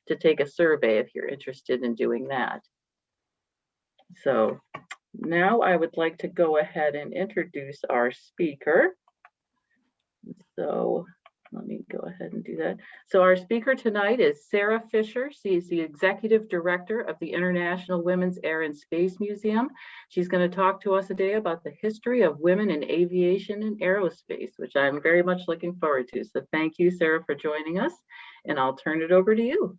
to take a survey if you're interested in doing that. So now I would like to go ahead and introduce our speaker. So let me go ahead and do that. So our speaker tonight is Sara Fisher. She is the Executive Director of the International Women's Air and Space Museum. She's going to talk to us today about the history of women in aviation and aerospace, which I'm very much looking forward to. So thank you, Sara, for joining us, and I'll turn it over to you.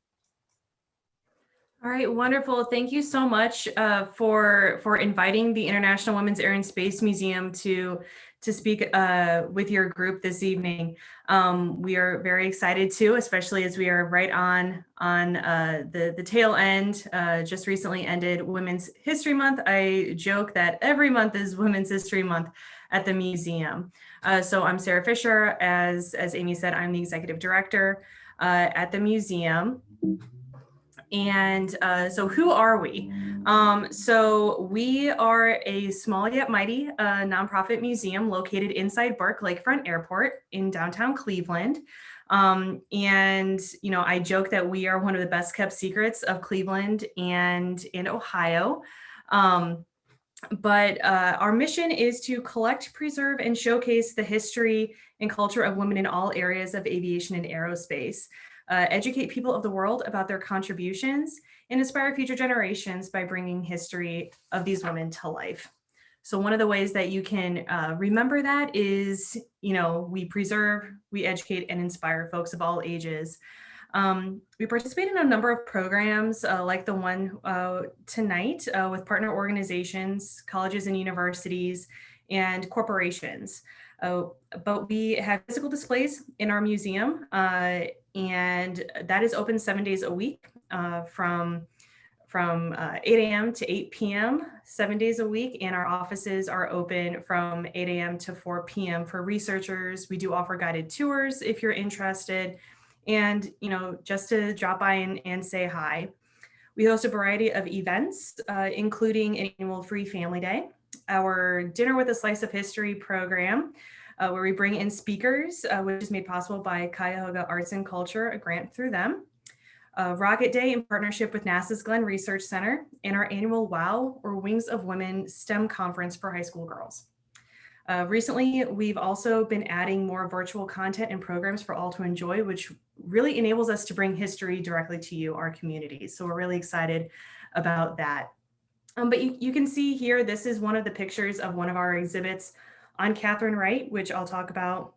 All right, wonderful. Thank you so much for inviting the International Women's Air and Space Museum to speak with your group this evening. We are very excited too, especially as we are right on the tail end. Just recently ended Women's History Month. I joke that every month is Women's History Month at the museum. So I'm Sara Fisher. As Amy said, I'm the executive director at the museum. And so who are we? So we are a small yet mighty nonprofit museum located inside Burke Lakefront Airport in downtown Cleveland. And, you know, I joke that we are one of the best kept secrets of Cleveland and in Ohio. But our mission is to collect, preserve, and showcase the history and culture of women in all areas of aviation and aerospace. Educate people of the world about their contributions, and inspire future generations by bringing history of these women to life. So one of the ways that you can remember that is, you know, we preserve, we educate, and inspire folks of all ages. We participate in a number of programs like the one tonight with partner organizations, colleges and universities, and corporations. But we have physical displays in our museum, and that is open 7 days a week from 8 a.m. to 8 p.m., 7 days a week. And our offices are open from 8 a.m. to 4 p.m. for researchers. We do offer guided tours if you're interested. And, you know, just to drop by and say hi. We host a variety of events, including an annual free family day, our Dinner with a Slice of History program, where we bring in speakers, which is made possible by Cuyahoga Arts and Culture, a grant through them. Rocket Day in partnership with NASA's Glenn Research Center, and our annual WOW, or Wings of Women STEM conference for high school girls. Recently, we've also been adding more virtual content and programs for all to enjoy, which really enables us to bring history directly to you, our communities. So we're really excited about that. But you can see here, this is one of the pictures of one of our exhibits on Catherine Wright, which I'll talk about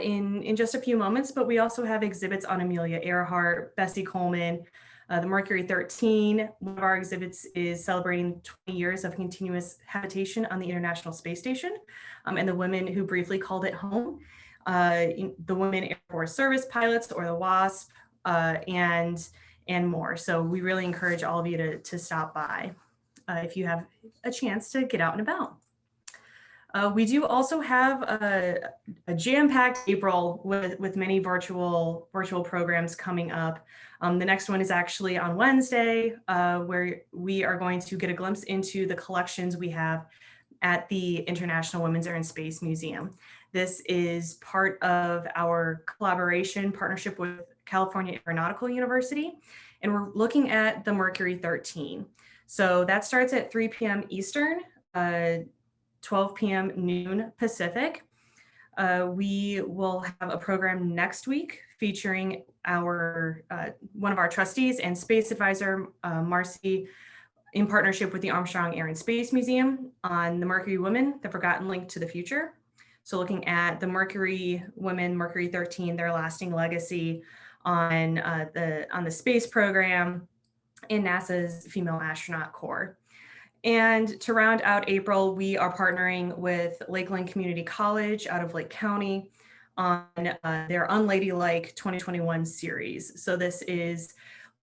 in just a few moments. But we also have exhibits on Amelia Earhart, Bessie Coleman, the Mercury 13. One of our exhibits is celebrating 20 years of continuous habitation on the International Space Station, and the women who briefly called it home, the Women Air Force Service Pilots, or the WASP, and more. So we really encourage all of you to stop by if you have a chance to get out and about. We do also have a jam-packed April with many virtual programs coming up. The next one is actually on Wednesday, where we are going to get a glimpse into the collections we have at the International Women's Air and Space Museum. This is part of our collaboration partnership with California Aeronautical University, and we're looking at the Mercury 13. So that starts at 3 p.m. Eastern, 12 p.m. noon Pacific. We will have a program next week featuring our one of our trustees and space advisor, Marcy, in partnership with the Armstrong Air and Space Museum on the Mercury Women, the Forgotten Link to the Future. So looking at the Mercury Women, Mercury 13, their lasting legacy on the space program in NASA's Female Astronaut Corps. And to round out April, we are partnering with Lakeland Community College out of Lake County on their Unladylike 2021 series. So this is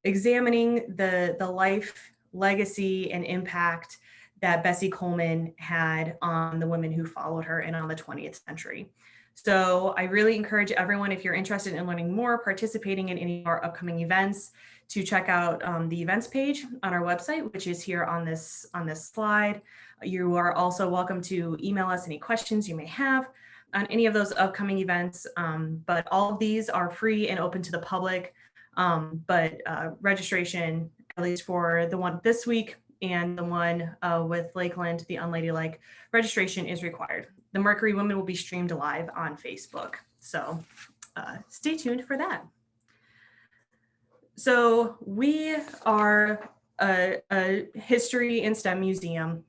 examining the life, legacy, and impact that Bessie Coleman had on the women who followed her and on the 20th century. So I really encourage everyone, if you're interested in learning more, participating in any of our upcoming events, to check out the events page on our website, which is here on this slide. You are also welcome to email us any questions you may have on any of those upcoming events, but all of these are free and open to the public. But registration, at least for the one this week and the one with Lakeland, the Unladylike, registration is required. The Mercury Women will be streamed live on Facebook. So stay tuned for that. So we are a history and STEM museum.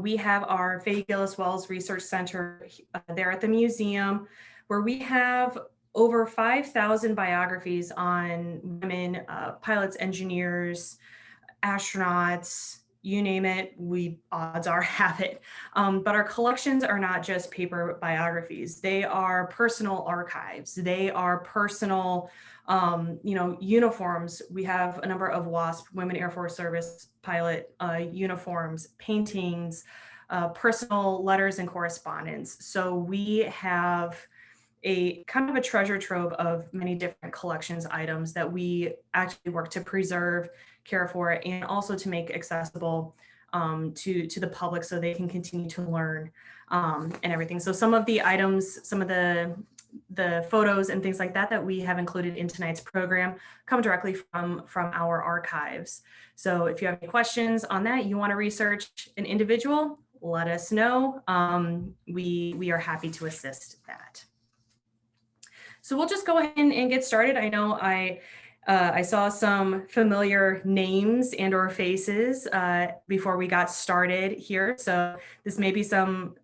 We have our Fay Gillis Wells Research Center there at the museum, where we have over 5,000 biographies on women, pilots, engineers, astronauts, you name it, we odds are have it. But our collections are not just paper biographies. They are personal archives. They are personal, uniforms. We have a number of WASP, Women Air Force Service pilot uniforms, paintings, personal letters and correspondence. So we have a kind of a treasure trove of many different collections items that we actually work to preserve, care for, and also to make accessible to the public so they can continue to learn and everything. So some of the items, some of the photos and things like that we have included in tonight's program come directly from our archives. So if you have any questions on that, you want to research an individual, let us know. We are happy to assist that. So we'll just go ahead and get started. I know I saw some familiar names and or faces before we got started here. So this may be some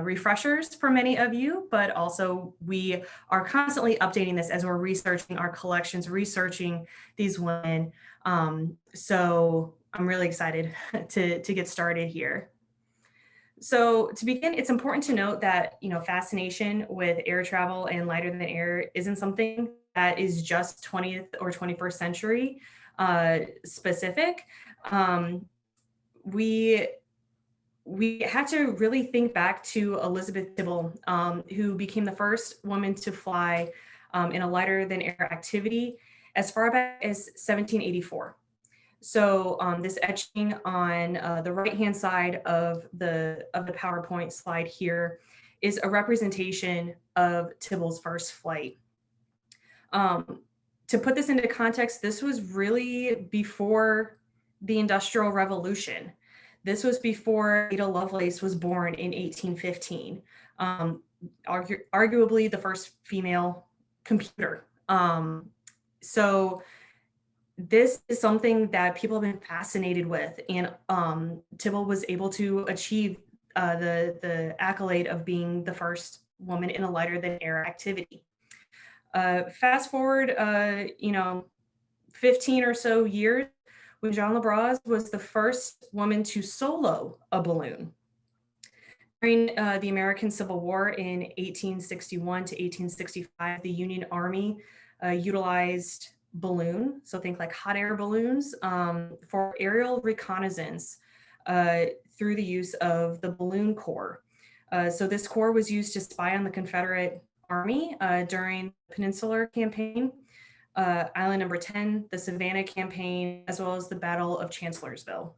refreshers for many of you, but also we are constantly updating this as we're researching our collections, researching these women. So I'm really excited to get started here. So to begin, it's important to note that, fascination with air travel and lighter than air isn't something that is just 20th or 21st century specific. We have to really think back to Elizabeth Dibble, who became the first woman to fly in a lighter than air activity as far back as 1784. So this etching on the right-hand side of the PowerPoint slide here is a representation of Tibble's first flight. To put this into context, this was really before the Industrial Revolution. This was before Ada Lovelace was born in 1815, arguably the first female computer. So this is something that people have been fascinated with, and Tibble was able to achieve the accolade of being the first woman in a lighter than air activity. Fast forward, 15 or so years, when Jean Labrosse was the first woman to solo a balloon. During the American Civil War in 1861 to 1865, the Union Army utilized balloon, so think like hot air balloons, for aerial reconnaissance through the use of the balloon corps. So this corps was used to spy on the Confederate Army during the Peninsular Campaign, Island Number 10, the Savannah Campaign, as well as the Battle of Chancellorsville.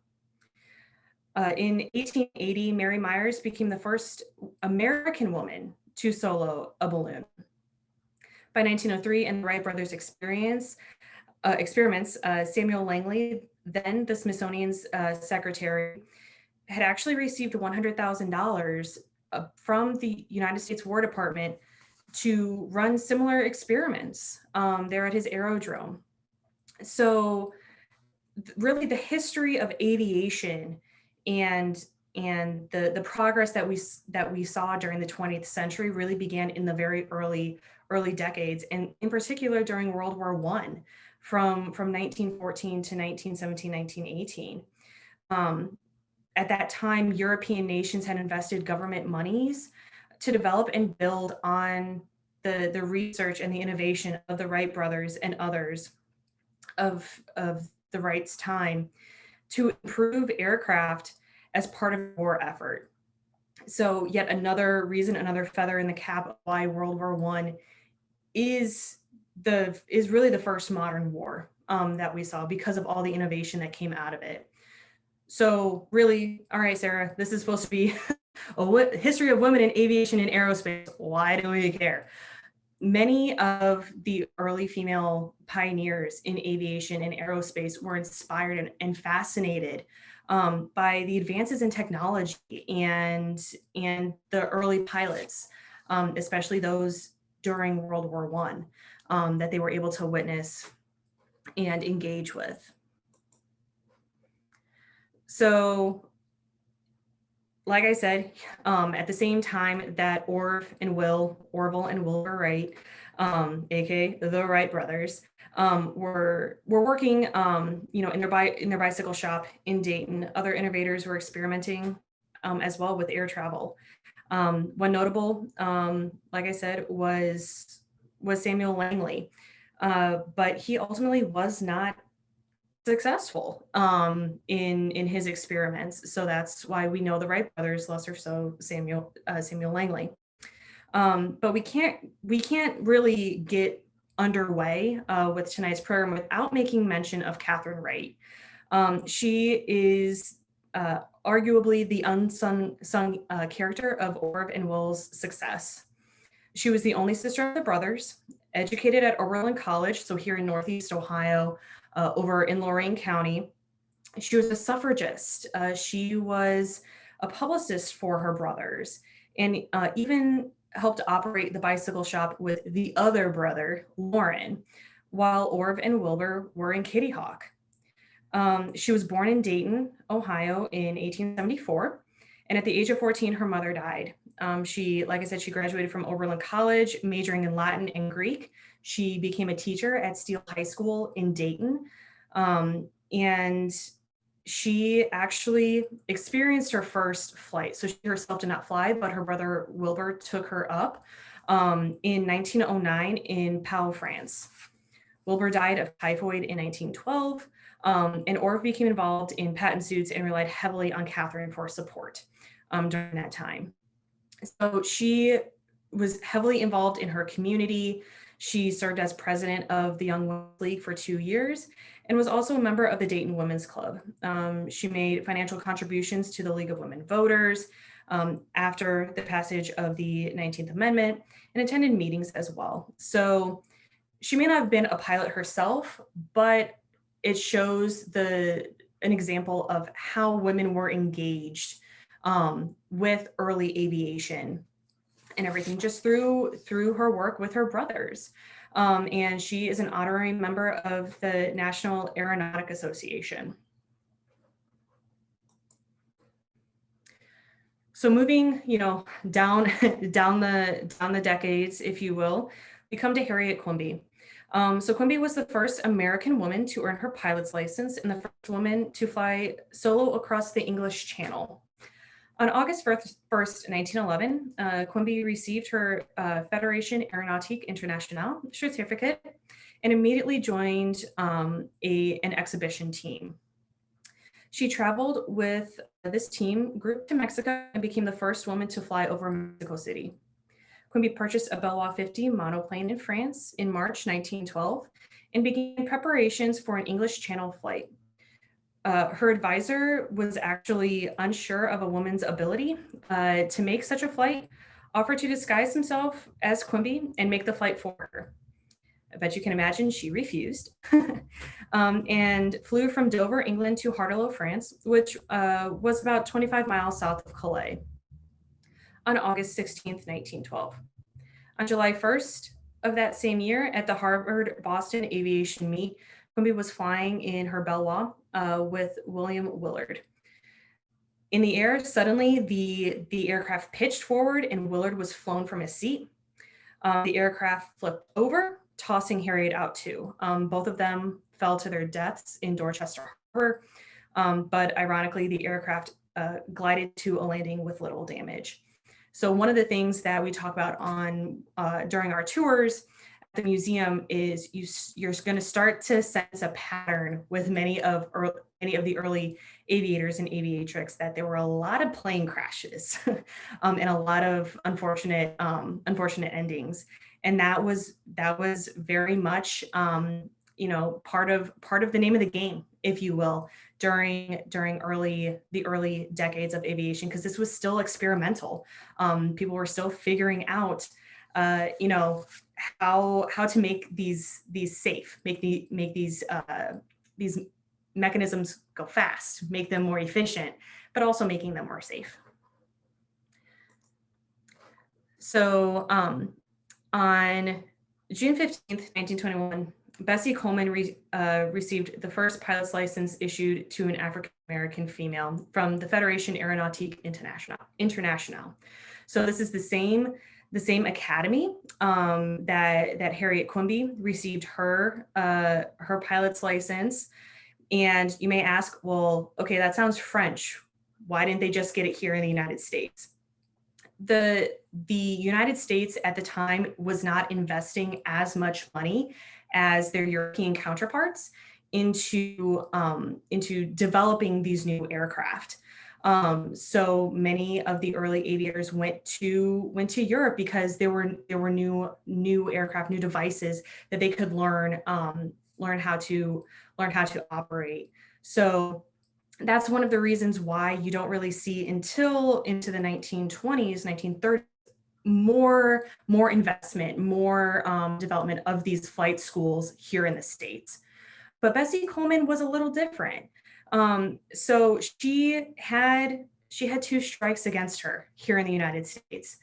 In 1880, Mary Myers became the first American woman to solo a balloon. By 1903, and the Wright brothers' experiments, Samuel Langley, then the Smithsonian's secretary, had actually received $100,000 from the United States War Department to run similar experiments there at his aerodrome. So really the history of aviation and the progress that we saw during the 20th century really began in the very early decades, and in particular during World War I, from 1914 to 1917, 1918. At that time, European nations had invested government monies to develop and build on the research and the innovation of the Wright brothers and others of the Wright's time to improve aircraft as part of the war effort. So yet another reason, another feather in the cap of why World War I is really the first modern war that we saw, because of all the innovation that came out of it. So really, all right, Sarah, this is supposed to be a history of women in aviation and aerospace. Why do we care? Many of the early female pioneers in aviation and aerospace were inspired and fascinated by the advances in technology and the early pilots, especially those during World War One, that they were able to witness and engage with. So, like I said, at the same time that Orville and Wilbur Wright, aka the Wright brothers, were working, in their bicycle shop in Dayton. Other innovators were experimenting as well with air travel. One notable, like I said, was Samuel Langley, but he ultimately was not successful in his experiments. So that's why we know the Wright brothers, lesser so Samuel Langley. But we can't really get underway with tonight's program without making mention of Catherine Wright. She is arguably the unsung character of Orv and Will's success. She was the only sister of the brothers, educated at Oberlin College, so here in Northeast Ohio, over in Lorain County. She was a suffragist. She was a publicist for her brothers, and even helped operate the bicycle shop with the other brother, Lauren, while Orv and Wilbur were in Kitty Hawk. She was born in Dayton, Ohio in 1874, and at the age of 14, her mother died. She, like I said, she graduated from Oberlin College, majoring in Latin and Greek. She became a teacher at Steele High School in Dayton. And she actually experienced her first flight. So she herself did not fly, but her brother Wilbur took her up in 1909 in Pau, France. Wilbur died of typhoid in 1912, and Orv became involved in patent suits and relied heavily on Catherine for support during that time. So she was heavily involved in her community. She served as president of the Young Women's League for 2 years and was also a member of the Dayton Women's Club. She made financial contributions to the League of Women Voters after the passage of the 19th Amendment and attended meetings as well. So she may not have been a pilot herself, but it shows an example of how women were engaged with early aviation and everything, just through her work with her brothers. And she is an honorary member of the National Aeronautic Association. So moving, down the decades, if you will, we come to Harriet Quimby. So Quimby was the first American woman to earn her pilot's license and the first woman to fly solo across the English Channel. On August 1st, 1911, Quimby received her Fédération Aéronautique Internationale certificate and immediately joined an exhibition team. She traveled with this team group to Mexico and became the first woman to fly over Mexico City. Quimby purchased a Balois 50 monoplane in France in March 1912 and began preparations for an English Channel flight. Her advisor was actually unsure of a woman's ability to make such a flight, offered to disguise himself as Quimby and make the flight for her. I bet you can imagine she refused and flew from Dover, England to Hardelot, France, which was about 25 miles south of Calais, on August 16th, 1912. On July 1st of that same year, at the Harvard-Boston Aviation Meet, Quimby was flying in her Balois with William Willard. In the air, suddenly the aircraft pitched forward and Willard was flown from his seat. The aircraft flipped over, tossing Harriet out too. Both of them fell to their deaths in Dorchester Harbor, but ironically, the aircraft glided to a landing with little damage. So one of the things that we talk about during our tours at the museum is you're going to start to sense a pattern with many of the early aviators and aviatrix, that there were a lot of plane crashes and a lot of unfortunate endings. And that was very much part of the name of the game, if you will, during the early decades of aviation, because this was still experimental. People were still figuring out you know, how to make these safe, make these mechanisms go fast, make them more efficient, but also making them more safe. So on June 15th, 1921, Bessie Coleman received the first pilot's license issued to an African American female from the Fédération Aéronautique Internationale. So this is the same academy that Harriet Quimby received her pilot's license. And you may ask, well, okay, that sounds French. Why didn't they just get it here in the United States? The United States at the time was not investing as much money as their European counterparts into developing these new aircraft. So many of the early aviators went to Europe because there were new aircraft, new devices that they could learn how to operate. So that's one of the reasons why you don't really see until into the 1920s, 1930s, more investment, more development of these flight schools here in the States. But Bessie Coleman was a little different. So she had two strikes against her here in the United States.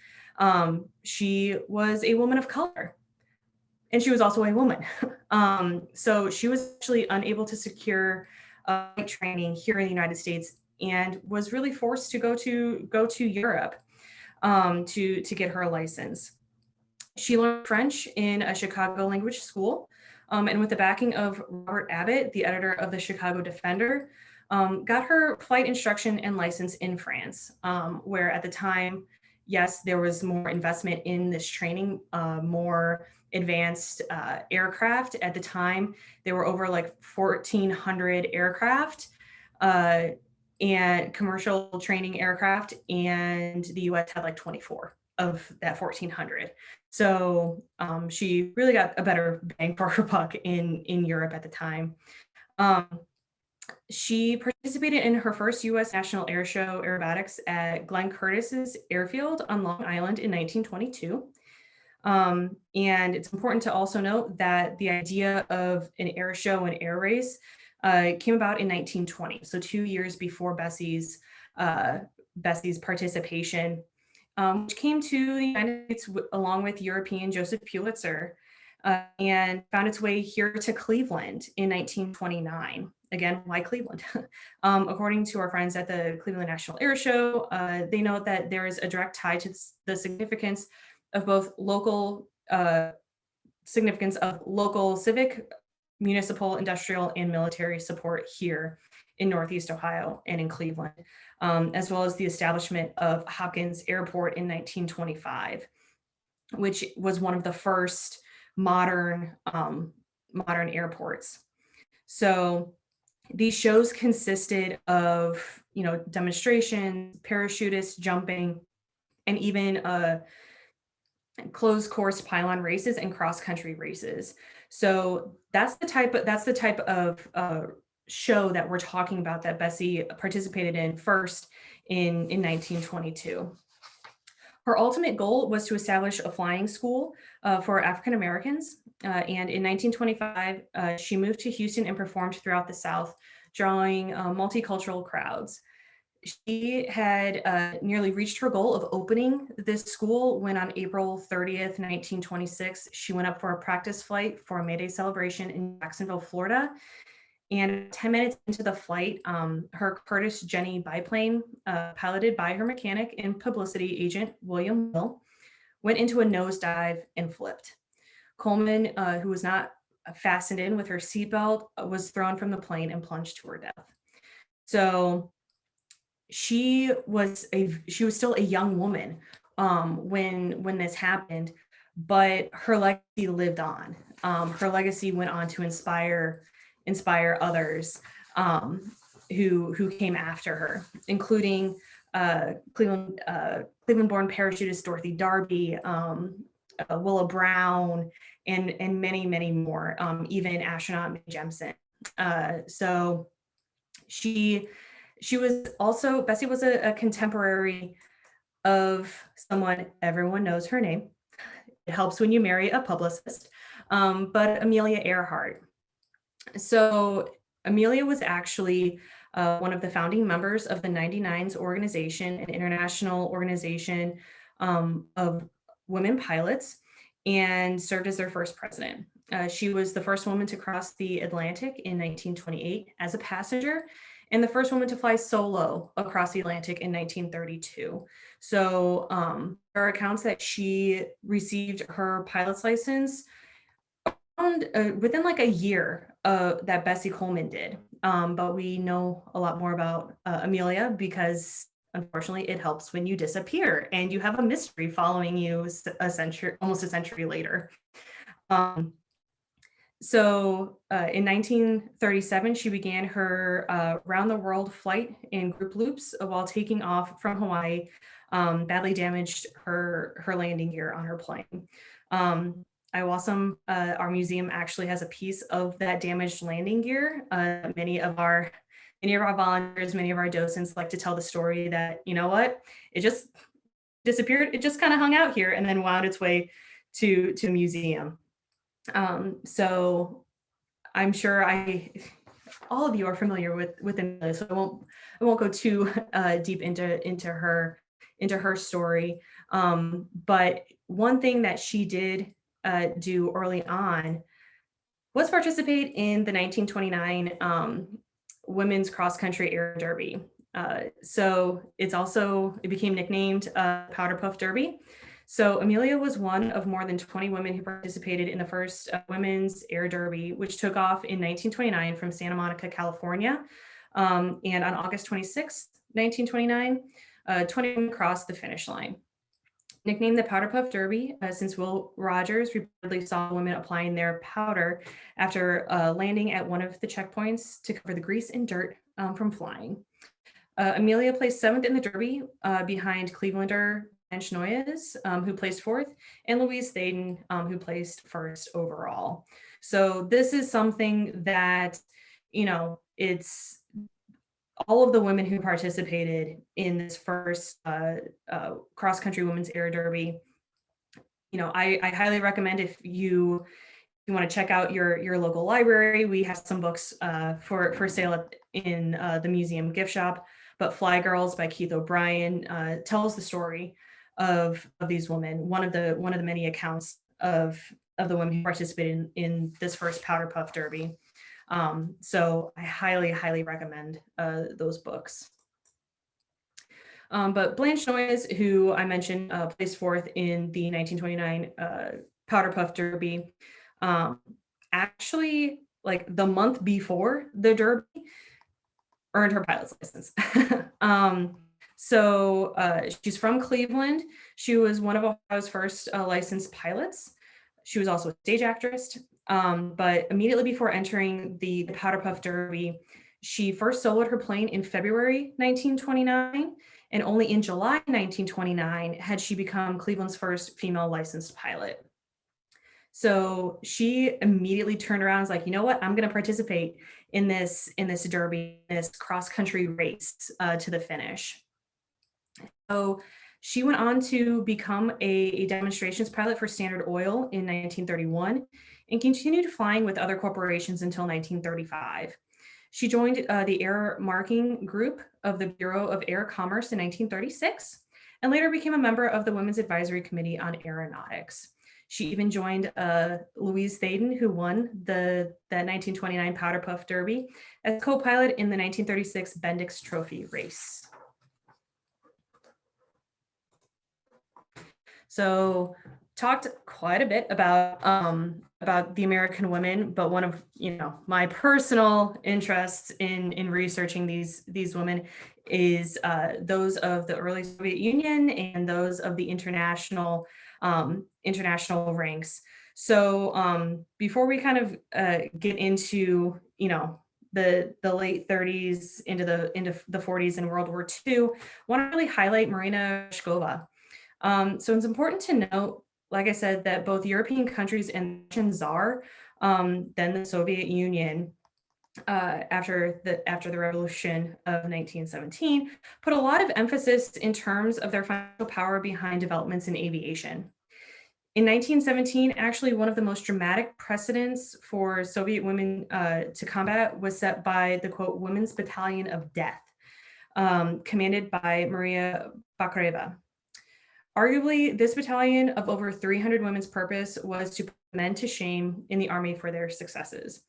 She was a woman of color, and she was also a woman. So she was actually unable to secure training here in the United States, and was really forced to go to Europe to get her license. She learned French in a Chicago language school, and with the backing of Robert Abbott, the editor of the Chicago Defender, got her flight instruction and license in France, where at the time, yes, there was more investment in this training, more advanced aircraft. At the time, there were over like 1,400 aircraft and commercial training aircraft, and the US had like 24 of that 1,400. So she really got a better bang for her buck in Europe at the time. She participated in her first U.S. National Air Show aerobatics at Glenn Curtis's Airfield on Long Island in 1922. And it's important to also note that the idea of an air show and air race came about in 1920, so 2 years before Bessie's participation, which came to the United States along with European Joseph Pulitzer, and found its way here to Cleveland in 1929. Again, why Cleveland? According to our friends at the Cleveland National Air Show, they note that there is a direct tie to the significance of both local civic, municipal, industrial, and military support here in Northeast Ohio and in Cleveland, as well as the establishment of Hopkins Airport in 1925, which was one of the first modern airports. So these shows consisted of, demonstrations, parachutists jumping, and even closed course pylon races and cross country races. So that's the type of show that we're talking about that Bessie participated in first in 1922. Her ultimate goal was to establish a flying school for African Americans. And in 1925, she moved to Houston and performed throughout the South, drawing multicultural crowds. She had nearly reached her goal of opening this school when on April 30th, 1926, she went up for a practice flight for a May Day celebration in Jacksonville, Florida. And 10 minutes into the flight, her Curtiss Jenny biplane, piloted by her mechanic and publicity agent, William Hill, went into a nosedive and flipped. Coleman, who was not fastened in with her seatbelt, was thrown from the plane and plunged to her death. So she was still a young woman when this happened, but her legacy lived on. Her legacy went on to inspire others who came after her, including Cleveland-born parachutist Dorothy Darby, Willa Brown, and many, many more, even astronaut Mae Jemison. So Bessie was a contemporary of someone, everyone knows her name, helps when you marry a publicist, but Amelia Earhart. So Amelia was actually one of the founding members of the 99s organization, an international organization of women pilots, and served as their first president. She was the first woman to cross the Atlantic in 1928 as a passenger, and the first woman to fly solo across the Atlantic in 1932. So there are accounts that she received her pilot's license within like a year that Bessie Coleman did. But we know a lot more about Amelia because unfortunately it helps when you disappear and you have a mystery following you almost a century later. So in 1937, she began her round the world flight in group loops while taking off from Hawaii, badly damaged her landing gear on her plane. Our museum actually has a piece of that damaged landing gear. Many of our volunteers, many of our docents like to tell the story that, you know what, it just disappeared. It just kind of hung out here and then wound its way to a museum. So I'm sure all of you are familiar with Amelia, so I won't go too deep into her story. But one thing that she did do early on was participate in the 1929 Women's Cross Country Air Derby. So it became nicknamed Powder Puff Derby. So Amelia was one of more than 20 women who participated in the first Women's Air Derby, which took off in 1929 from Santa Monica, California. And on August 26, 1929, 20 women crossed the finish line. Nicknamed the Powder Puff Derby, since Will Rogers reportedly saw women applying their powder after landing at one of the checkpoints to cover the grease and dirt from flying. Amelia placed 7th in the Derby behind Clevelander Blanche Noyes, who placed 4th, and Louise Thaden, who placed 1st overall. So this is something that, it's all of the women who participated in this first cross-country women's air derby. I highly recommend if you want to check out your local library. We have some books for sale in the museum gift shop, but Fly Girls by Keith O'Brien tells the story of these women, one of the many accounts of the women who participated in this first Powder Puff Derby. So I highly recommend those books. But Blanche Noyes, who I mentioned placed 4th in the 1929 Powder Puff Derby, actually, like the month before the Derby, earned her pilot's license. So she's from Cleveland. She was one of Ohio's first licensed pilots. She was also a stage actress. But immediately before entering the Powder Puff Derby, she first soloed her plane in February 1929, and only in July 1929 had she become Cleveland's first female licensed pilot. So she immediately turned around and was like, you know what, I'm going to participate in this derby, this cross-country race to the finish. So she went on to become a demonstrations pilot for Standard Oil in 1931 and continued flying with other corporations until 1935. She joined the Air Marking Group of the Bureau of Air Commerce in 1936 and later became a member of the Women's Advisory Committee on Aeronautics. She even joined Louise Thaden, who won that 1929 Powder Puff Derby, as co-pilot in the 1936 Bendix Trophy race. So talked quite a bit about the American women, but one of my personal interests in researching these women is those of the early Soviet Union and those of the international ranks. So before we kind of get into the late 30s into the 40s and World War II, I want to really highlight Marina Shkova. So it's important to note, like I said, that both European countries and Russian Tsar, then the Soviet Union, after the revolution of 1917, put a lot of emphasis in terms of their financial power behind developments in aviation. In 1917, actually, one of the most dramatic precedents for Soviet women to combat was set by the, quote, Women's Battalion of Death, commanded by Maria Bakareva. Arguably, this battalion of over 300 women's purpose was to put men to shame in the army for their successes.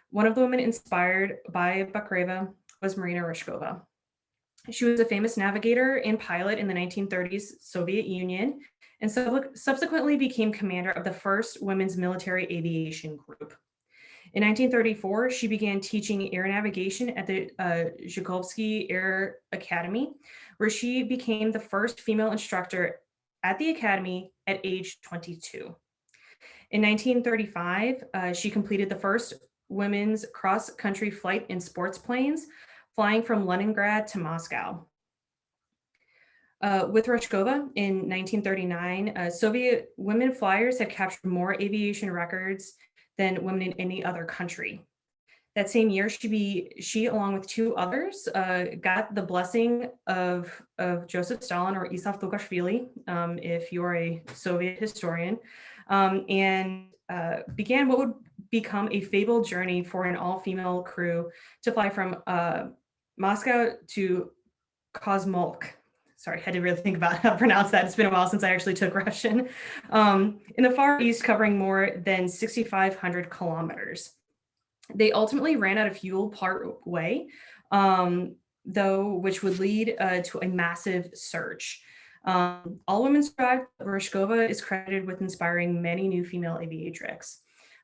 One of the women inspired by Bakareva was Marina Ryzhkova. She was a famous navigator and pilot in the 1930s Soviet Union, and subsequently became commander of the first women's military aviation group. In 1934, she began teaching air navigation at the Zhukovsky Air Academy, where she became the first female instructor at the academy at age 22. In 1935, she completed the first women's cross-country flight in sports planes, flying from Leningrad to Moscow. With Ryzhkova in 1939, Soviet women flyers had captured more aviation records than women in any other country. That same year, she along with two others, got the blessing of Joseph Stalin or Isaf Lukashvili, if you're a Soviet historian, and began what would become a fabled journey for an all-female crew to fly from Moscow to Kozmolk. Sorry, I had to really think about how to pronounce that. It's been a while since I actually took Russian. In the Far East, covering more than 6,500 kilometers. They ultimately ran out of fuel part way, though, which would lead to a massive search. All women survived. Ryzhkova is credited with inspiring many new female aviatrix.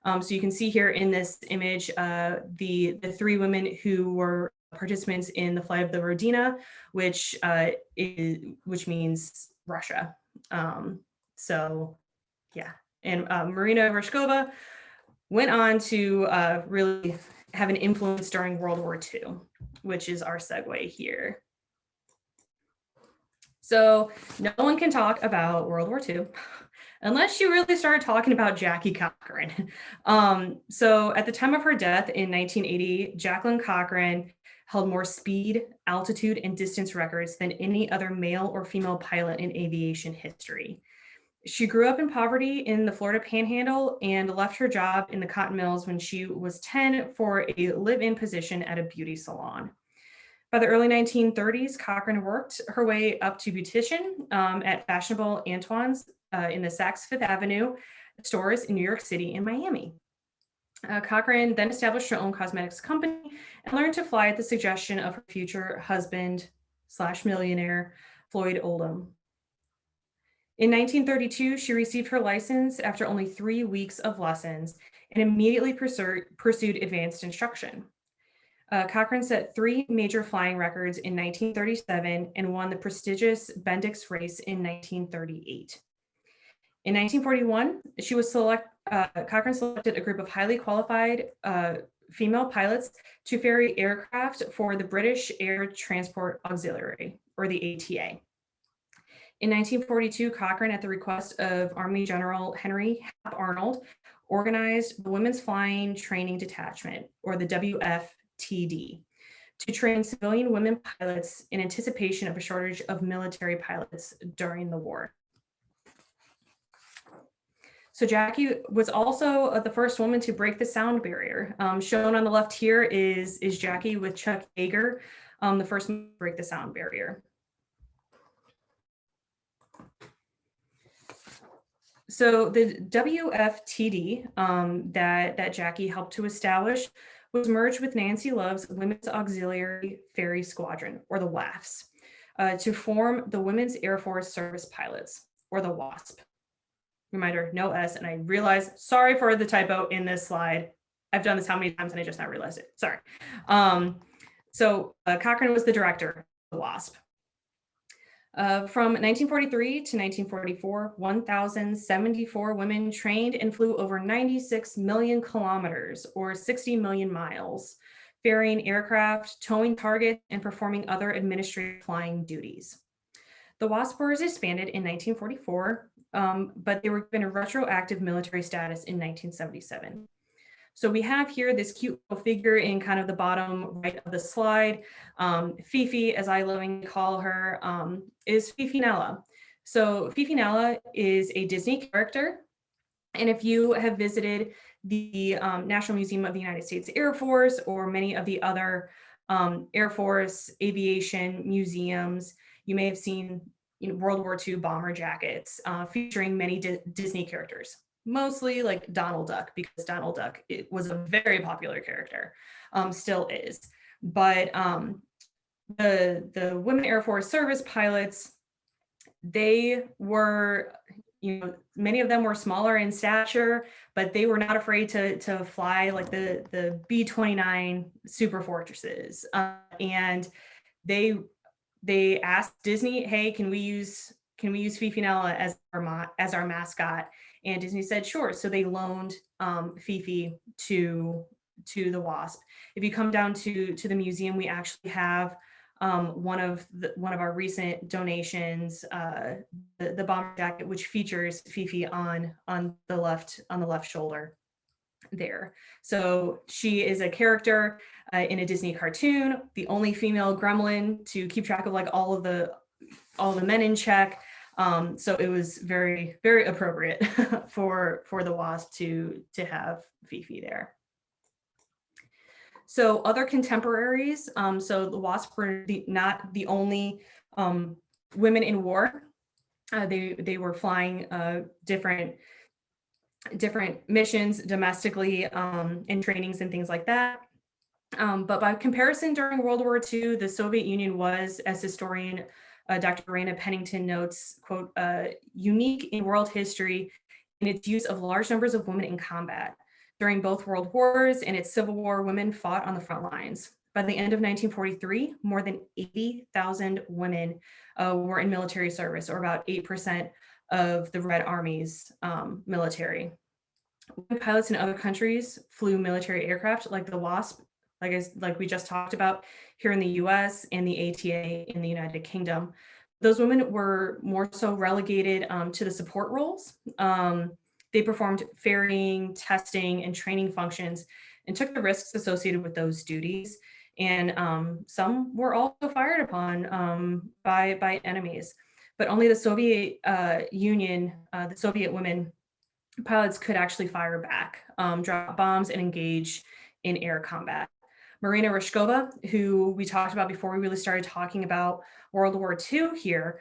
So you can see here in this image, the three women who were participants in the flight of the Rodina, which means Russia. So yeah, and Marina Ryzhkova went on to really have an influence during World War II, which is our segue here. So no one can talk about World War II unless you really start talking about Jackie Cochran. So at the time of her death in 1980, Jacqueline Cochran held more speed, altitude, and distance records than any other male or female pilot in aviation history. She grew up in poverty in the Florida Panhandle and left her job in the cotton mills when she was 10 for a live-in position at a beauty salon. By the early 1930s, Cochran worked her way up to beautician at fashionable Antoine's in the Saks Fifth Avenue stores in New York City and Miami. Cochran then established her own cosmetics company and learned to fly at the suggestion of her future husband / millionaire, Floyd Oldham. In 1932, she received her license after only 3 weeks of lessons and immediately pursued advanced instruction. Cochran set 3 major flying records in 1937 and won the prestigious Bendix race in 1938. In 1941, Cochran selected a group of highly qualified female pilots to ferry aircraft for the British Air Transport Auxiliary, or the ATA. In 1942, Cochran, at the request of Army General Henry Hap Arnold, organized the Women's Flying Training Detachment, or the WFTD, to train civilian women pilots in anticipation of a shortage of military pilots during the war. So Jackie was also the first woman to break the sound barrier. Shown on the left here is Jackie with Chuck Yeager, the first to break the sound barrier. So the WFTD that Jackie helped to establish was merged with Nancy Love's Women's Auxiliary Ferry Squadron, or the WAFs, to form the Women's Air Force Service Pilots, or the WASP. Reminder, no S, and I realize, sorry for the typo in this slide. I've done this how many times and I just now realized it, sorry. Cochran was the director of the WASP. From 1943 to 1944, 1,074 women trained and flew over 96 million kilometers, or 60 million miles, ferrying aircraft, towing targets, and performing other administrative flying duties. The WASP was expanded in 1944, but they were given a retroactive military status in 1977. So we have here this cute little figure in kind of the bottom right of the slide. Fifi, as I lovingly call her, is Fifi Nella. So Fifi Nella is a Disney character And if you have visited the National Museum of the United States Air Force or many of the other Air Force aviation museums, you may have seen World War II bomber jackets featuring many Disney characters, mostly like Donald Duck, because Donald Duck, it was a very popular character, still is. But the Women Air Force service pilots, they were, many of them were smaller in stature, but they were not afraid to fly like the B-29 Super Fortresses. And they asked Disney, hey, can we use Fifi Nella as our mascot? And Disney said, sure. So they loaned Fifi to the WASP. If you come down to the museum, we actually have one of our recent donations, the bomber jacket, which features Fifi on the left shoulder there. So she is a character in a Disney cartoon, the only female gremlin to keep track of like all the men in check. So it was very, very appropriate for the WASP to have Fifi there. So other contemporaries, so the WASP were not the only women in war. They were flying different missions domestically in trainings and things like that. But by comparison, during World War II, the Soviet Union was, as historian Dr. Raina Pennington notes, quote, unique in world history in its use of large numbers of women in combat. During both world wars and its civil war, women fought on the front lines. By the end of 1943, more than 80,000 women were in military service, or about 8% of the Red Army's military. Women pilots in other countries flew military aircraft like the WASP, like we just talked about here in the US, and the ATA in the United Kingdom. Those women were more so relegated to the support roles. They performed ferrying, testing, and training functions and took the risks associated with those duties. And some were also fired upon by enemies. But only the Soviet Union, the Soviet women pilots could actually fire back, drop bombs, and engage in air combat. Marina Ryshkova, who we talked about before we really started talking about World War II here,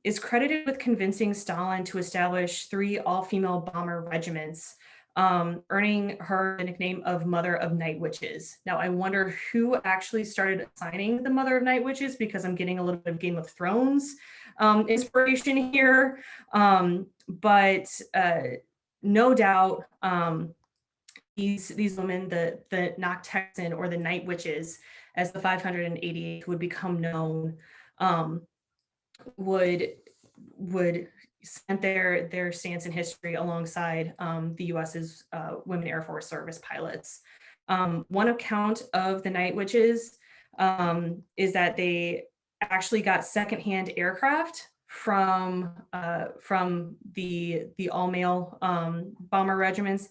is credited with convincing Stalin to establish 3 all-female bomber regiments, earning her the nickname of Mother of Night Witches. Now, I wonder who actually started assigning the Mother of Night Witches, because I'm getting a little bit of Game of Thrones inspiration here. But no doubt, these women, the Noctexan or the Night Witches, as the 588th would become known, would cement their stance in history alongside the US's Women Air Force service pilots. One account of the Night Witches is that they actually got secondhand aircraft from the all-male bomber regiments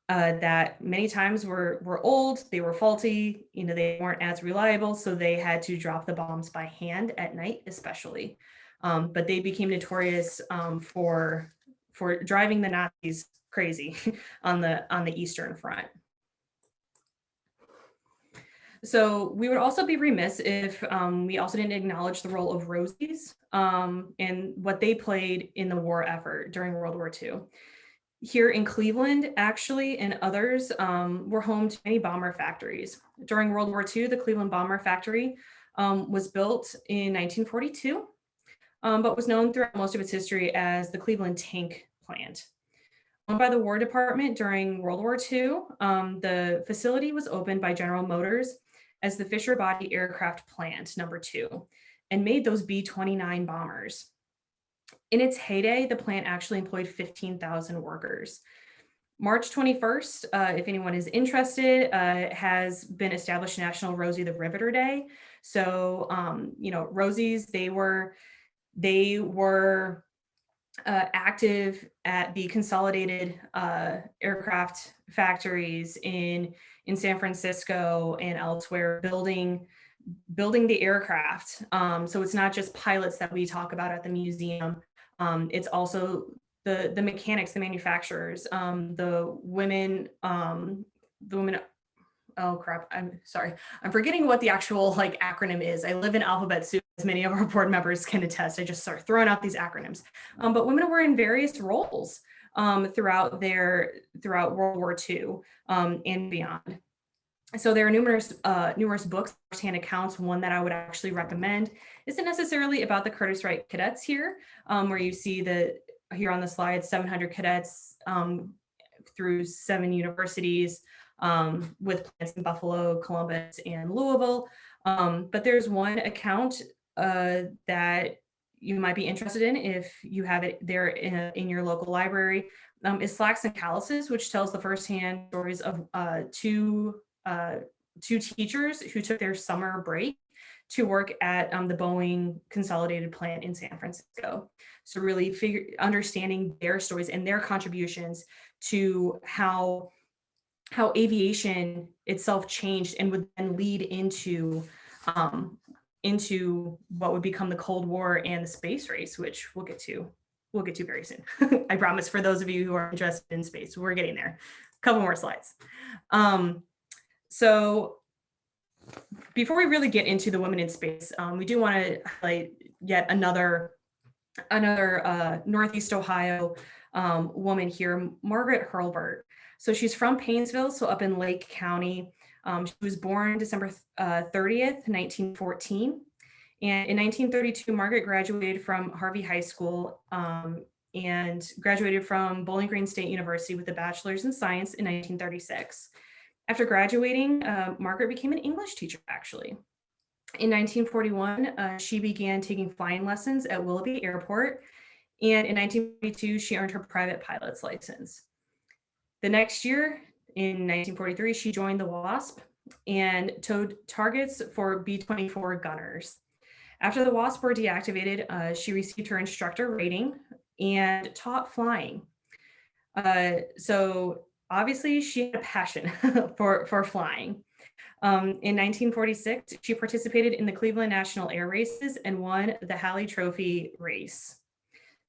that many times were old, they were faulty, they weren't as reliable, so they had to drop the bombs by hand at night, especially. But they became notorious for driving the Nazis crazy on the Eastern Front. So we would also be remiss if we also didn't acknowledge the role of Rosies and what they played in the war effort during World War II. Here in Cleveland, actually, and others, were home to many bomber factories. During World War II, the Cleveland Bomber Factory was built in 1942, but was known throughout most of its history as the Cleveland Tank Plant. Owned by the War Department during World War II, the facility was opened by General Motors as the Fisher Body Aircraft Plant #2, and made those B-29 bombers. In its heyday, the plant actually employed 15,000 workers. March 21st, if anyone is interested, has been established National Rosie the Riveter Day. So, Rosies, they were active at the consolidated aircraft factories in San Francisco and elsewhere, building the aircraft. So it's not just pilots that we talk about at the museum. It's also the mechanics, the manufacturers, the women, oh crap, I'm sorry. I'm forgetting what the actual like acronym is. I live in alphabet soup, as many of our board members can attest. I just start throwing out these acronyms. But women were in various roles throughout World War II and beyond. So there are numerous books, firsthand accounts. One that I would actually recommend isn't necessarily about the Curtiss-Wright cadets here, where you see here on the slide, 700 cadets through 7 universities, with plants in Buffalo, Columbus, and Louisville. But there's one account that you might be interested in if you have it there in your local library, is Slacks and Calluses, which tells the firsthand stories of two teachers who took their summer break to work at the Boeing consolidated plant in San Francisco. So really understanding their stories and their contributions to how aviation itself changed and would then lead into what would become the Cold War and the space race, which we'll get to very soon. I promise, for those of you who are interested in space, we're getting there. A couple more slides. So before we really get into the women in space, we do want to highlight yet another Northeast Ohio woman here, Margaret Hurlburt. So she's from Painesville, so up in Lake County. She was born December 30th, 1914. And in 1932, Margaret graduated from Harvey High School and graduated from Bowling Green State University with a bachelor's in science in 1936. After graduating, Margaret became an English teacher, actually. In 1941, she began taking flying lessons at Willoughby Airport. And in 1942, she earned her private pilot's license. The next year, in 1943, she joined the WASP and towed targets for B-24 gunners. After the WASP were deactivated, she received her instructor rating and taught flying. So obviously, she had a passion for flying. In 1946, she participated in the Cleveland National Air Races and won the Halley Trophy race.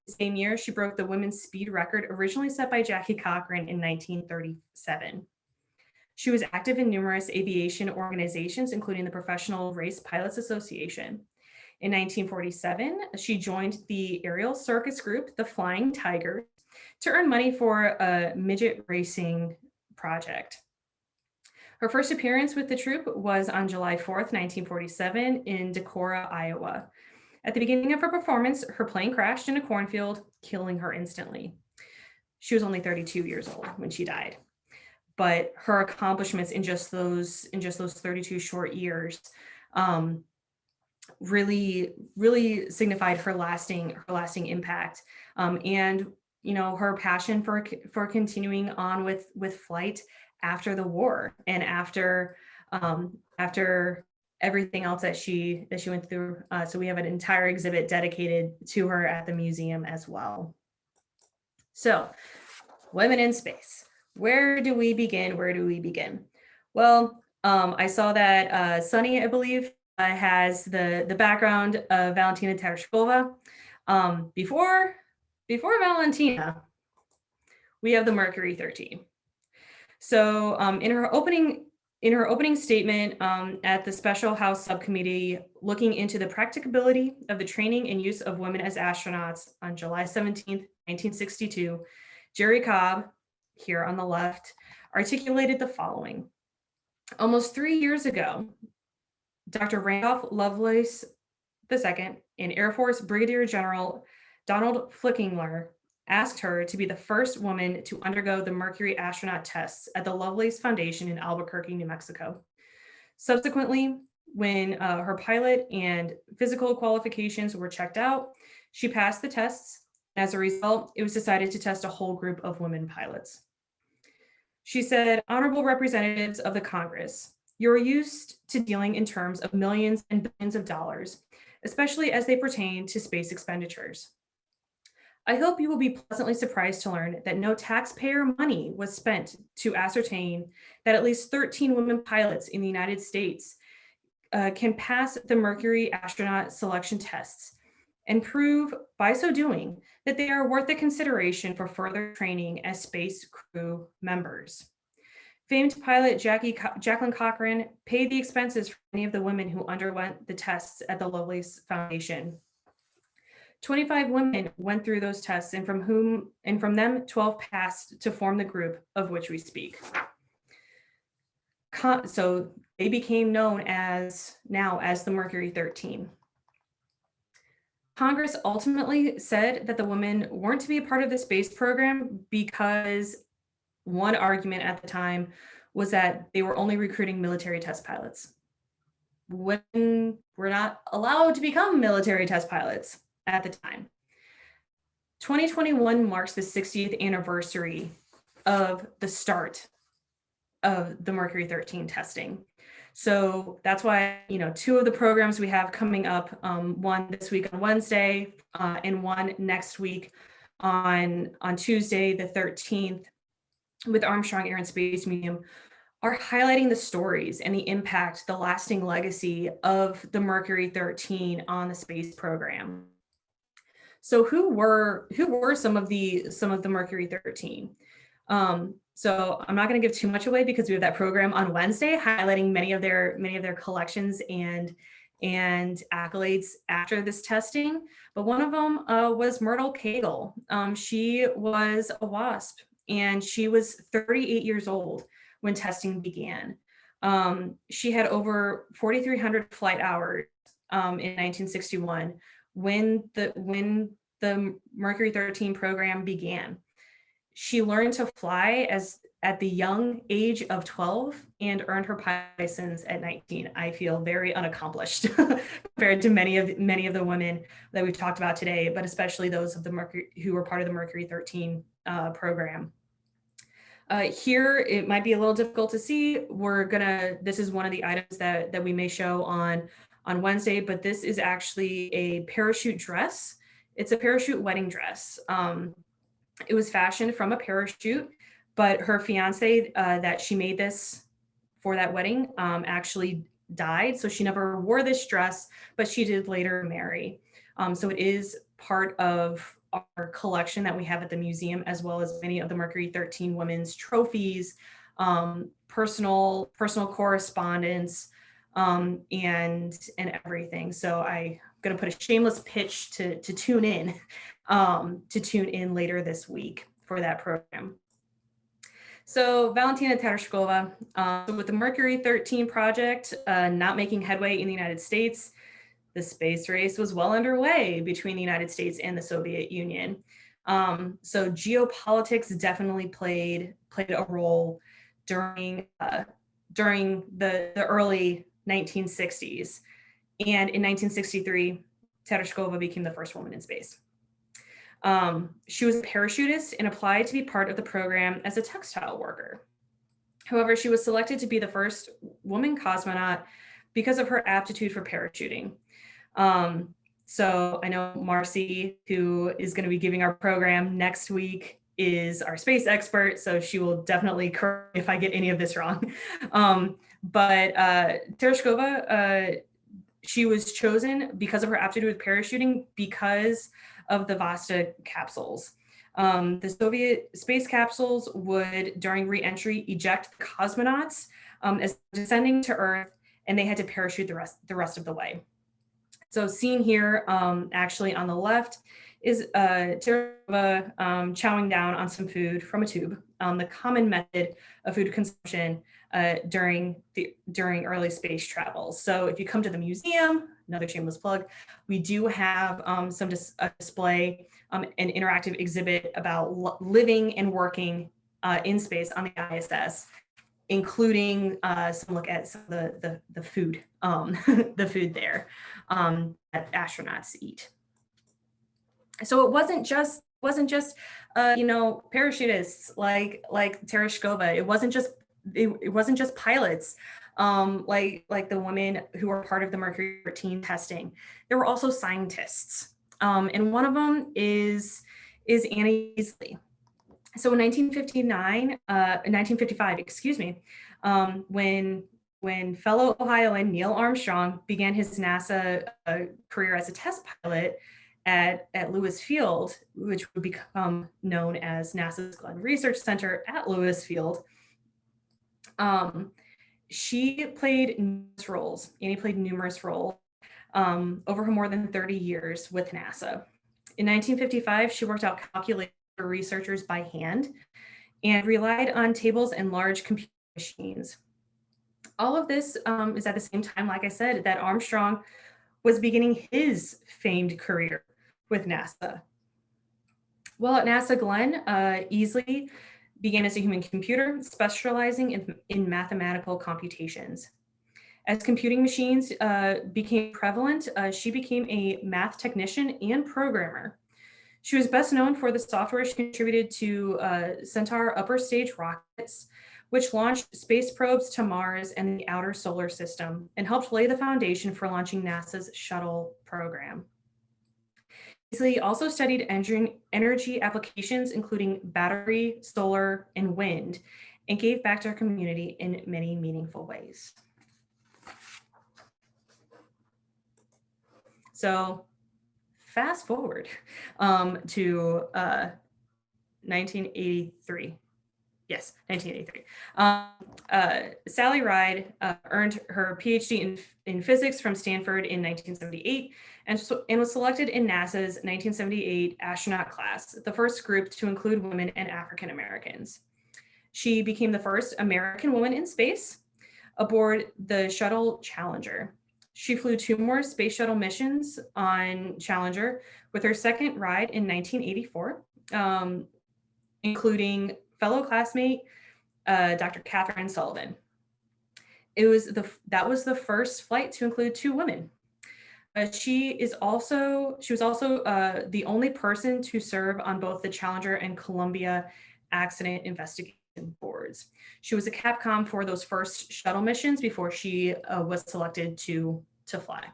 The same year, she broke the women's speed record originally set by Jackie Cochran in 1937. She was active in numerous aviation organizations, including the Professional Race Pilots Association. In 1947, she joined the aerial circus group, the Flying Tigers, to earn money for a midget racing project. Her first appearance with the troupe was on July 4th, 1947 in Decorah, Iowa. At the beginning of her performance, her plane crashed in a cornfield, killing her instantly. She was only 32 years old when she died. But her accomplishments in just those 32 short years really signified her lasting impact. And her passion for continuing on with flight after the war and after everything else that she went through. So we have an entire exhibit dedicated to her at the museum as well. So, women in space. Where do we begin? Well, I saw that Sunny, I believe, has the background of Valentina Tereshkova. Before Valentina, we have the Mercury 13. So in her opening statement at the Special House Subcommittee looking into the practicability of the training and use of women as astronauts on July 17th, 1962, Jerry Cobb, here on the left, articulated the following. Almost 3 years ago, Dr. Randolph Lovelace II and Air Force Brigadier General Donald Flickinger asked her to be the first woman to undergo the Mercury astronaut tests at the Lovelace Foundation in Albuquerque, New Mexico. Subsequently, when her pilot and physical qualifications were checked out, she passed the tests. As a result, it was decided to test a whole group of women pilots. She said, "Honorable representatives of the Congress, you're used to dealing in terms of millions and billions of dollars, especially as they pertain to space expenditures. I hope you will be pleasantly surprised to learn that no taxpayer money was spent to ascertain that at least 13 women pilots in the United States can pass the Mercury astronaut selection tests, and prove by so doing that they are worth the consideration for further training as space crew members. Famed pilot Jacqueline Cochran paid the expenses for many of the women who underwent the tests at the Lovelace Foundation. 25 women went through those tests, and from them, 12 passed to form the group of which we speak. So they became known as the Mercury 13. Congress ultimately said that the women weren't to be a part of the space program because one argument at the time was that they were only recruiting military test pilots. Women were not allowed to become military test pilots at the time. 2021 marks the 60th anniversary of the start of the Mercury 13 testing. So that's why, two of the programs we have coming up, one this week on Wednesday and one next week on Tuesday, the 13th, with Armstrong Air and Space Museum, are highlighting the stories and the impact, the lasting legacy of the Mercury 13 on the space program. So who were some of the Mercury 13? So I'm not going to give too much away because we have that program on Wednesday highlighting many of their collections and accolades after this testing. But one of them was Myrtle Cagle. She was a WASP, and she was 38 years old when testing began. She had over 4,300 flight hours in 1961 when the Mercury 13 program began. She learned to fly at the young age of 12 and earned her pilot license at 19. I feel very unaccomplished compared to many of the women that we've talked about today, but especially those of the Mercury who were part of the Mercury 13 program. Here, it might be a little difficult to see. This is one of the items that we may show on Wednesday, but this is actually a parachute dress. It's a parachute wedding dress. It was fashioned from a parachute, but her fiance that she made this for that wedding actually died. So she never wore this dress, but she did later marry. So it is part of our collection that we have at the museum, as well as many of the Mercury 13 women's trophies, personal correspondence, and everything. So I'm going to put a shameless pitch to tune in later this week for that program. So Valentina Tereshkova, with the Mercury 13 project not making headway in the United States, the space race was well underway between the United States and the Soviet Union. So geopolitics definitely played a role during the early 1960s. And in 1963, Tereshkova became the first woman in space. She was a parachutist and applied to be part of the program as a textile worker. However, she was selected to be the first woman cosmonaut because of her aptitude for parachuting. So I know Marcy, who is going to be giving our program next week, is our space expert, so she will definitely correct if I get any of this wrong. But Tereshkova, she was chosen because of her aptitude with parachuting because of the Vostok capsules. The Soviet space capsules would, during re-entry, eject the cosmonauts as descending to Earth, and they had to parachute the rest of the way. So seen here, actually on the left, is Tereshkova chowing down on some food from a tube, the common method of food consumption during early space travel. So if you come to the museum, another shameless plug, we do have some display, an interactive exhibit about living and working in space on the ISS, including some look at some of the food, the food there that astronauts eat. So it wasn't just parachutists like Tereshkova. It wasn't just pilots like the women who were part of the Mercury 13 testing. There were also scientists, and one of them is Anna Easley. So in 1955, excuse me, when fellow Ohioan Neil Armstrong began his NASA career as a test pilot at Lewis Field, which would become known as NASA's Glenn Research Center at Lewis Field. She played numerous roles. Annie played numerous roles over her more than 30 years with NASA. In 1955, she worked out calculations for researchers by hand and relied on tables and large computer machines. All of this is at the same time, like I said, that Armstrong was beginning his famed career with NASA. Well, at NASA, Glenn easily began as a human computer, specializing in mathematical computations. As computing machines became prevalent, she became a math technician and programmer. She was best known for the software she contributed to Centaur upper stage rockets, which launched space probes to Mars and the outer solar system, and helped lay the foundation for launching NASA's shuttle program. He also studied energy applications, including battery, solar, and wind, and gave back to our community in many meaningful ways. So fast forward to 1983. Yes, 1983. Sally Ride earned her PhD in physics from Stanford in 1978 and was selected in NASA's 1978 astronaut class, the first group to include women and African Americans. She became the first American woman in space aboard the shuttle Challenger. She flew 2 more space shuttle missions on Challenger, with her second ride in 1984, including fellow classmate Dr. Catherine Sullivan. That was the first flight to include 2 women. She was also the only person to serve on both the Challenger and Columbia accident investigation boards. She was a Capcom for those first shuttle missions before she was selected to fly.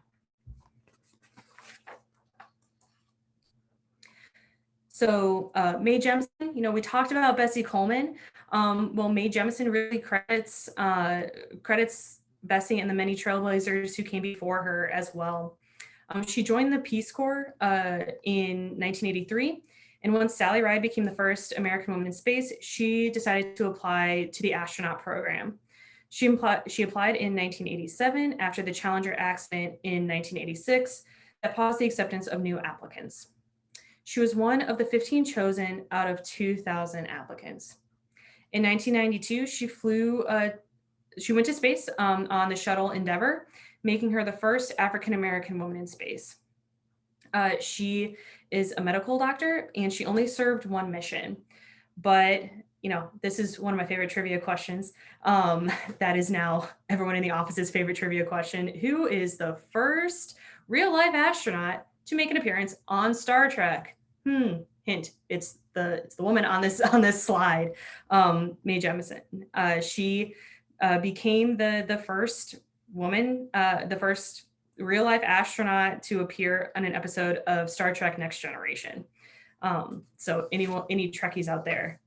So Mae Jemison, we talked about Bessie Coleman. Well, Mae Jemison really credits Bessie and the many trailblazers who came before her as well. She joined the Peace Corps in 1983. And once Sally Ride became the first American woman in space, she decided to apply to the astronaut program. She applied in 1987 after the Challenger accident in 1986 that paused the acceptance of new applicants. She was one of the 15 chosen out of 2,000 applicants. In 1992, she went to space on the shuttle Endeavour, making her the first African-American woman in space. She is a medical doctor and she only served 1 mission, but this is one of my favorite trivia questions. That is now everyone in the office's favorite trivia question. Who is the first real life astronaut to make an appearance on Star Trek? Hint, it's the woman on this slide, Mae Jemison. She became the first woman, the first real life astronaut to appear on an episode of Star Trek Next Generation. So any Trekkies out there,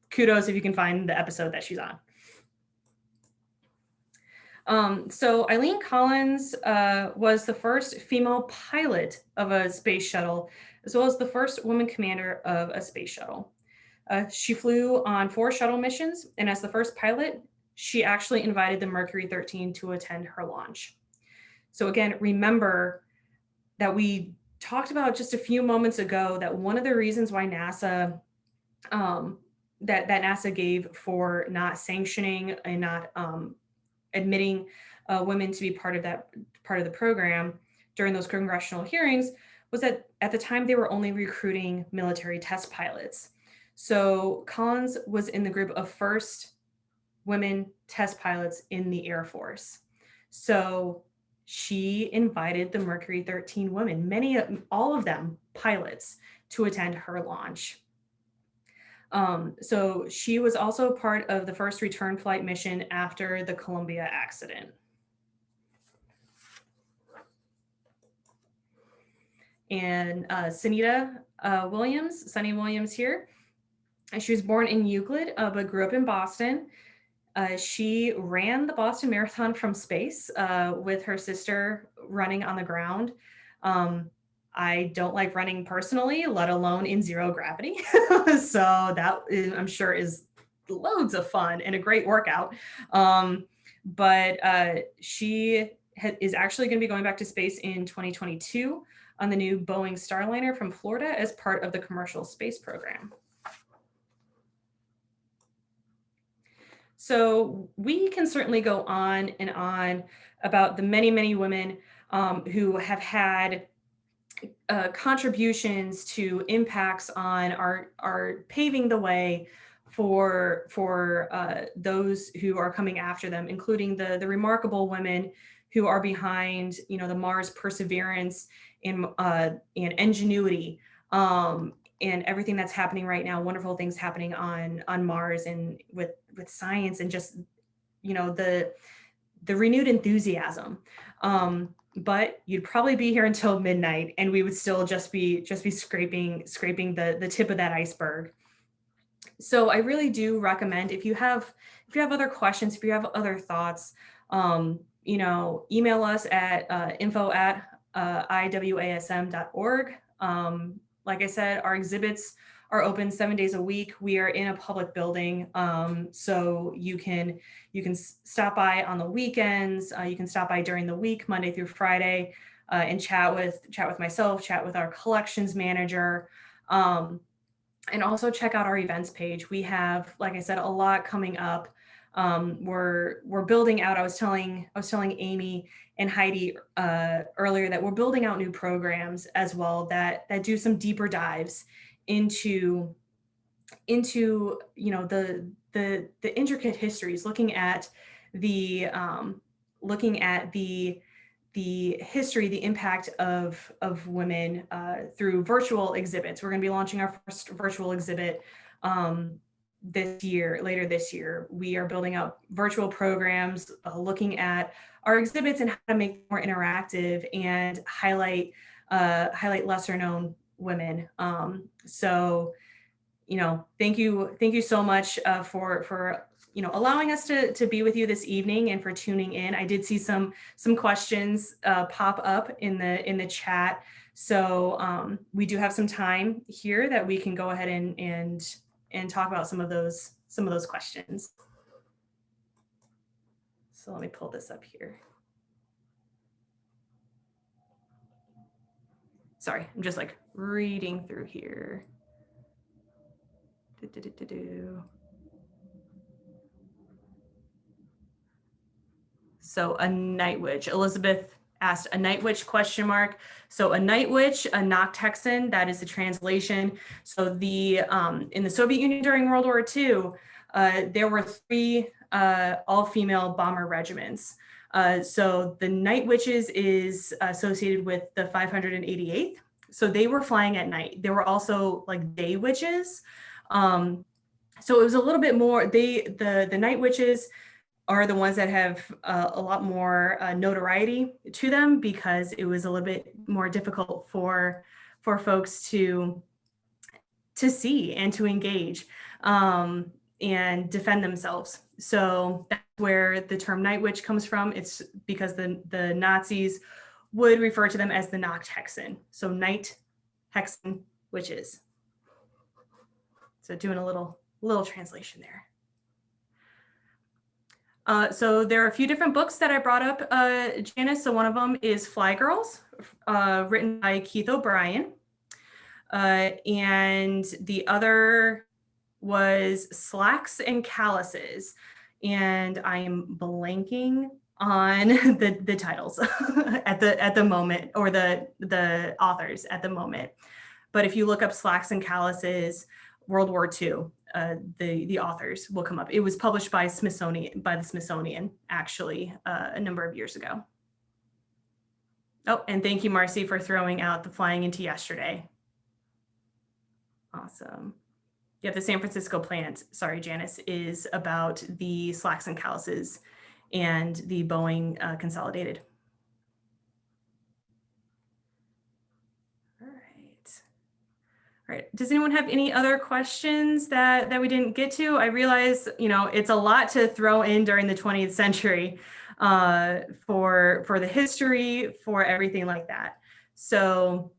kudos if you can find the episode that she's on. So Eileen Collins was the first female pilot of a space shuttle, as well as the first woman commander of a space shuttle. She flew on 4 shuttle missions, and as the first pilot, she actually invited the Mercury 13 to attend her launch. So again, remember that we talked about just a few moments ago that one of the reasons why NASA, that NASA gave for not sanctioning and not admitting women to be part of the program during those congressional hearings was that at the time they were only recruiting military test pilots. So Collins was in the group of first women test pilots in the Air Force. So she invited the Mercury 13 women, all of them pilots, to attend her launch. So she was also part of the first return flight mission after the Columbia accident. And Sunny Williams here. She was born in Euclid, but grew up in Boston. She ran the Boston Marathon from space with her sister running on the ground. I don't like running personally, let alone in zero gravity. So that is, I'm sure, is loads of fun and a great workout. But she is actually going to be going back to space in 2022 on the new Boeing Starliner from Florida as part of the commercial space program. So we can certainly go on and on about the many, many women who have had contributions to impacts on our paving the way for those who are coming after them, including the remarkable women who are behind, the Mars Perseverance and Ingenuity, and everything that's happening right now. Wonderful things happening on Mars, and with science, and just the renewed enthusiasm. But you'd probably be here until midnight, and we would still just be scraping the tip of that iceberg. So I really do recommend, if you have other questions, if you have other thoughts, email us at info@iwasm.org. Like I said, our exhibits are open 7 days a week. We are in a public building, so you can stop by on the weekends. You can stop by during the week, Monday through Friday, and chat with myself, chat with our collections manager, and also check out our events page. We have, like I said, a lot coming up. We're building out. I was telling Amy and Heidi earlier that we're building out new programs as well that do some deeper dives into the intricate histories, looking at the history, the impact of women through virtual exhibits. We're going to be launching our first virtual exhibit later this year. We are building out virtual programs, looking at our exhibits and how to make them more interactive and highlight lesser known women. So, thank you so much for allowing us to be with you this evening and for tuning in. I did see some questions pop up in the chat. So we do have some time here that we can go ahead and talk about some of those questions. So let me pull this up here. Sorry, I'm just like reading through here. So a night witch. Elizabeth asked a night witch ? So a night witch, a Nacht Texan, that is the translation. So the in the Soviet Union during World War II, there were 3 all-female bomber regiments. So the night witches is associated with the 588th. So they were flying at night. There were also like day witches. So it was a little bit more, the night witches are the ones that have a lot more notoriety to them, because it was a little bit more difficult for folks to see and to engage and defend themselves. So that's where the term night witch comes from. It's because the Nazis would refer to them as the Nacht Hexen. So night hexen witches. So doing a little translation there. So there are a few different books that I brought up, Janice. So one of them is Fly Girls, written by Keith O'Brien. And the other was Slacks and Calluses. And I am blanking on the titles at the moment, or the authors at the moment. But if you look up Slacks and Calluses, World War II, the authors will come up. It was published by the Smithsonian, actually, a number of years ago. Oh, and thank you, Marcy, for throwing out the Flying Into Yesterday. Awesome. Yeah, the San Francisco plant, sorry, Janice, is about the Slacks and Calluses and the Boeing Consolidated. All right. Does anyone have any other questions that we didn't get to? I realize, it's a lot to throw in during the 20th century for the history, for everything like that. So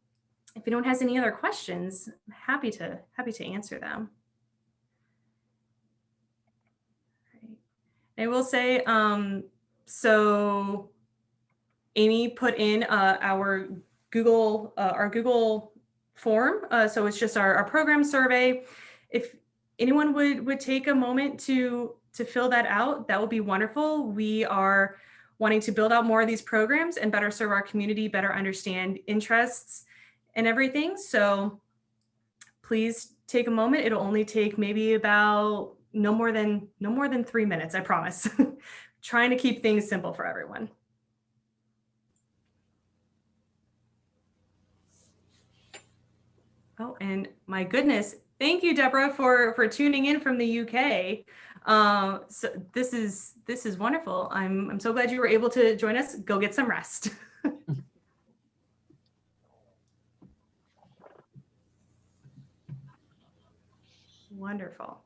if anyone has any other questions, I'm happy to answer them. I will say, so Amy put in our Google form. So it's just our program survey. If anyone would take a moment to fill that out, that would be wonderful. We are wanting to build out more of these programs and better serve our community, better understand interests and everything. So please take a moment. It'll only take maybe about no more than 3 minutes, I promise. Trying to keep things simple for everyone. Oh, and my goodness, thank you, Deborah, for tuning in from the UK. So this is wonderful. I'm so glad you were able to join us. Go get some rest. Wonderful. All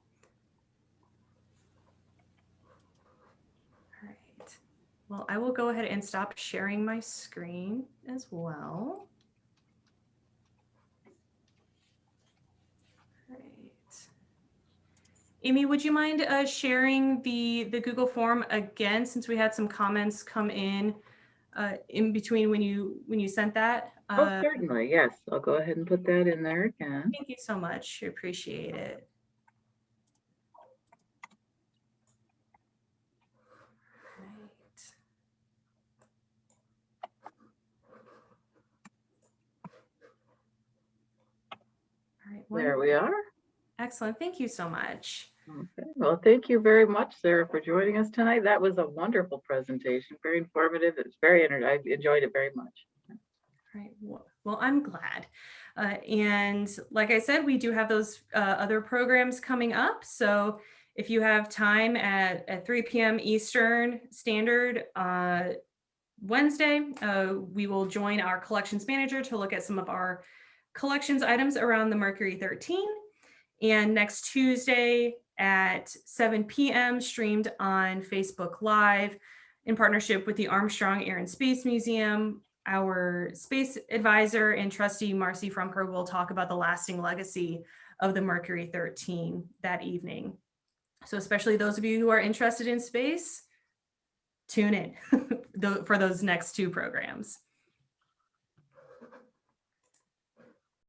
right. Well, I will go ahead and stop sharing my screen as well. Amy, would you mind sharing the Google form again, since we had some comments come in between when you sent that? Oh, certainly, yes. I'll go ahead and put that in there again. Thank you so much. I appreciate it. All right. There we are. Excellent. Thank you so much. Okay. Well, thank you very much, Sarah, for joining us tonight. That was a wonderful presentation, very informative. It's very I enjoyed it very much. All right. Well, I'm glad. And like I said, we do have those other programs coming up. So if you have time at 3 p.m. Eastern Standard Wednesday, we will join our collections manager to look at some of our collections items around the Mercury 13. And next Tuesday at 7 p.m. streamed on Facebook Live in partnership with the Armstrong Air and Space Museum. Our space advisor and trustee, Marcy Frumker, will talk about the lasting legacy of the Mercury 13 that evening. So especially those of you who are interested in space, tune in for those next two programs.